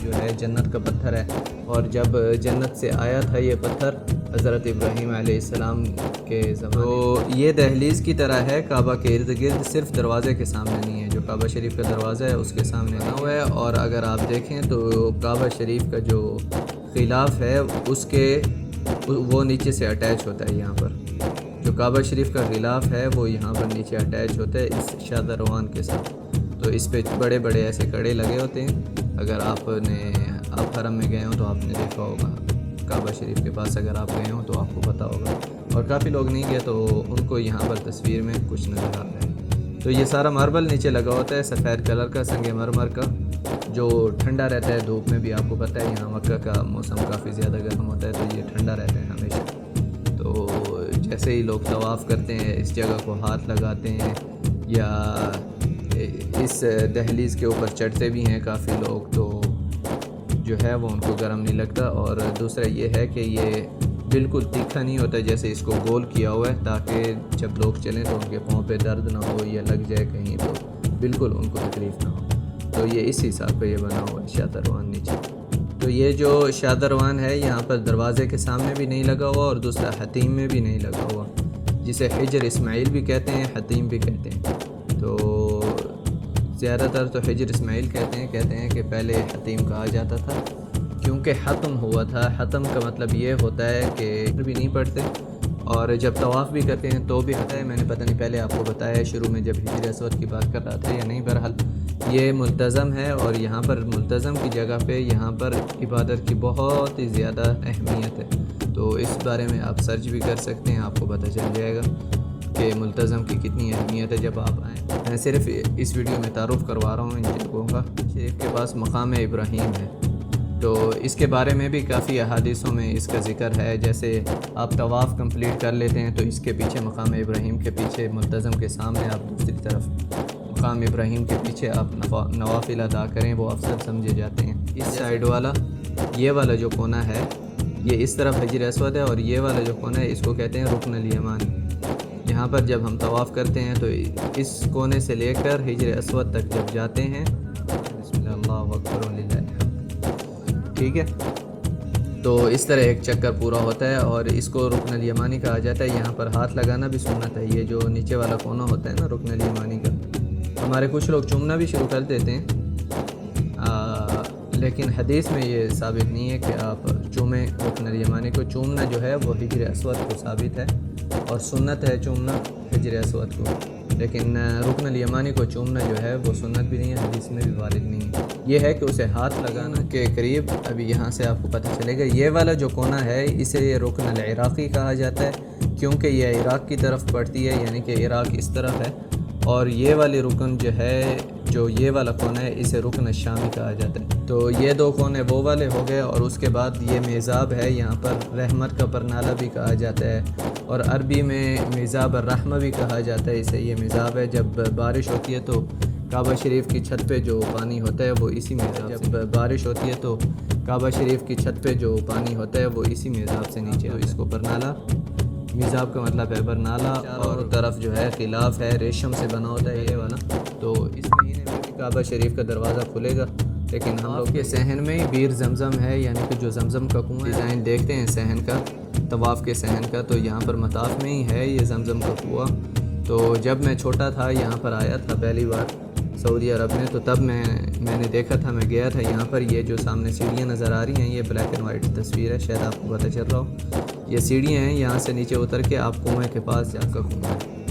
جو ہے جنت کا پتھر ہے، اور جب جنت سے آیا تھا یہ پتھر حضرت ابراہیم علیہ السلام کے زمانے، تو یہ دہلیز کی طرح ہے، کعبہ کے ارد گرد، صرف دروازے کے سامنے نہیں ہے، جو کعبہ شریف کا دروازہ ہے اس کے سامنے بنا ہوا ہے، اور اگر آپ دیکھیں تو کعبہ شریف کا جو غلاف ہے اس کے وہ نیچے سے اٹیچ ہوتا ہے، یہاں پر جو کعبہ شریف کا غلاف ہے وہ یہاں پر نیچے اٹیچ ہوتا ہے اس شادروان کے ساتھ، تو اس پہ بڑے بڑے ایسے کڑے لگے ہوتے ہیں۔ اگر آپ حرم میں گئے ہوں تو آپ نے دیکھا ہوگا، کعبہ شریف کے پاس اگر آپ گئے ہوں تو آپ کو پتہ ہوگا، اور کافی لوگ نہیں گئے تو ان کو یہاں پر تصویر میں کچھ نظر آتا ہے۔ تو یہ سارا ماربل نیچے لگا ہوتا ہے سفید کلر کا، سنگ مرمر کا، جو ٹھنڈا رہتا ہے دھوپ میں بھی۔ آپ کو پتہ ہے یہاں مکہ کا موسم کافی زیادہ گرم ہوتا ہے تو یہ ٹھنڈا رہتا ہے ہمیشہ۔ تو جیسے ہی لوگ طواف کرتے ہیں اس جگہ کو ہاتھ لگاتے ہیں، یا اس دہلیز کے اوپر چڑھتے بھی ہیں کافی لوگ، تو جو ہے وہ ان کو گرم نہیں لگتا۔ اور دوسرا یہ ہے کہ یہ بالکل تیکھا نہیں ہوتا، جیسے اس کو گول کیا ہوا ہے تاکہ جب لوگ چلیں تو ان کے پاؤں پہ درد نہ ہو یا لگ جائے کہیں تو بالکل ان کو تکلیف نہ ہو، تو یہ اس حساب پہ یہ بنا ہوا ہے شادروان نیچے۔ تو یہ جو شادروان ہے یہاں پر دروازے کے سامنے بھی نہیں لگا ہوا، اور دوسرا حتیم میں بھی نہیں لگا ہوا، جسے حجر اسماعیل بھی کہتے ہیں، حتیم بھی کہتے ہیں۔ تو زیادہ تر تو حجر اسماعیل کہتے ہیں کہ پہلے حتیم کہا جاتا تھا کیونکہ ختم ہوا تھا۔ ختم کا مطلب یہ ہوتا ہے کہ بھی نہیں پڑھتے، اور جب طواف بھی کرتے ہیں تو بھی ہوتا ہے۔ میں نے پتہ نہیں پہلے آپ کو بتایا شروع میں جب حجر اسود کی بات کر رہا تھا یا نہیں، بہرحال یہ ملتزم ہے، اور یہاں پر ملتزم کی جگہ پہ یہاں پر عبادت کی بہت ہی زیادہ اہمیت ہے، تو اس بارے میں آپ سرچ بھی کر سکتے ہیں، آپ کو پتہ چل جائے گا کہ ملتزم کی کتنی اہمیت ہے جب آپ آئیں۔ میں صرف اس ویڈیو میں تعارف کروا رہا ہوں ان جگہوں کا۔ شریف کے پاس مقام ابراہیم ہے، تو اس کے بارے میں بھی کافی احادیثوں میں اس کا ذکر ہے، جیسے آپ طواف کمپلیٹ کر لیتے ہیں تو اس کے پیچھے مقام ابراہیم کے پیچھے ملتزم کے سامنے آپ دوسری طرف مقام ابراہیم کے پیچھے آپ نوافل ادا کریں، وہ افضل سمجھے جاتے ہیں۔ اس سائیڈ والا یہ والا جو کونا ہے یہ اس طرف حجر اسود ہے، اور یہ والا جو کونا ہے اس کو کہتے ہیں رکن الیمانی۔ یہاں پر جب ہم طواف کرتے ہیں تو اس کونے سے لے کر حجر اسود تک جب جاتے ہیں، بسم اللہ اللہ اکبر وللہ الحمد، ٹھیک ہے، تو اس طرح ایک چکر پورا ہوتا ہے، اور اس کو رکن الیمانی کہا جاتا ہے۔ یہاں پر ہاتھ لگانا بھی سنت ہے، یہ جو نیچے والا کونا ہوتا ہے نا رکن الیمانی کا، ہمارے کچھ لوگ چومنا بھی شروع کر دیتے ہیں، لیکن حدیث میں یہ ثابت نہیں ہے کہ آپ چومیں رکن الیمانی کو۔ چومنا جو ہے وہ حجر اسود کو ثابت ہے، اور سنت ہے چومنا حجر اسود کو، لیکن رکن الیمانی کو چومنا جو ہے وہ سنت بھی نہیں ہے، حدیث میں بھی وارد نہیں ہے۔ یہ ہے کہ اسے ہاتھ لگانا کے قریب، ابھی یہاں سے آپ کو پتہ چلے گا، یہ والا جو کونا ہے اسے یہ رکن العراقی کہا جاتا ہے، کیونکہ یہ عراق کی طرف پڑتی ہے، یعنی کہ عراق اس طرف ہے، اور یہ والی رکن جو ہے، جو یہ والا کونا ہے اسے رکن الشامی کہا جاتا ہے۔ تو یہ دو کونے وہ والے ہو گئے، اور اس کے بعد یہ میزاب ہے، یہاں پر رحمت کا پرنالہ بھی کہا جاتا ہے، اور عربی میں میزاب الرحمہ بھی کہا جاتا ہے اسے۔ یہ میزاب ہے، جب بارش ہوتی ہے تو کعبہ شریف کی چھت پہ جو پانی ہوتا ہے وہ اسی میزاب، جب بارش ہوتی ہے تو کعبہ شریف کی چھت پہ جو پانی ہوتا ہے وہ اسی میزاب سے نیچے، تو اس کو پرنالہ، میزاب کا مطلب ہے برنالہ، اور طرف جو ہے خلاف ہے، ریشم سے بنا ہوتا ہے یہ والا۔ تو اس مہینے میں بھی کعبہ شریف کا دروازہ کھلے گا، لیکن ہم لوگ کے صحن میں ہی بیر زمزم ہے، یعنی کہ جو زمزم کا کنواں ڈیزائن دیکھتے ہیں صحن کا، طواف کے صحن کا، تو یہاں پر مطاف میں ہی ہے یہ زمزم کا کنواں۔ تو جب میں چھوٹا تھا یہاں پر آیا تھا پہلی بار سعودی عرب میں، تو تب میں نے دیکھا تھا، میں گیا تھا یہاں پر۔ یہ جو سامنے سیڑھیاں نظر آ رہی ہیں یہ بلیک اینڈ وائٹ تصویر ہے، شاید آپ کو پتہ چل رہا ہو، یہ سیڑھیاں ہیں، یہاں سے نیچے اتر کے آپ کنویں کے پاس جا کر کنواں ہے۔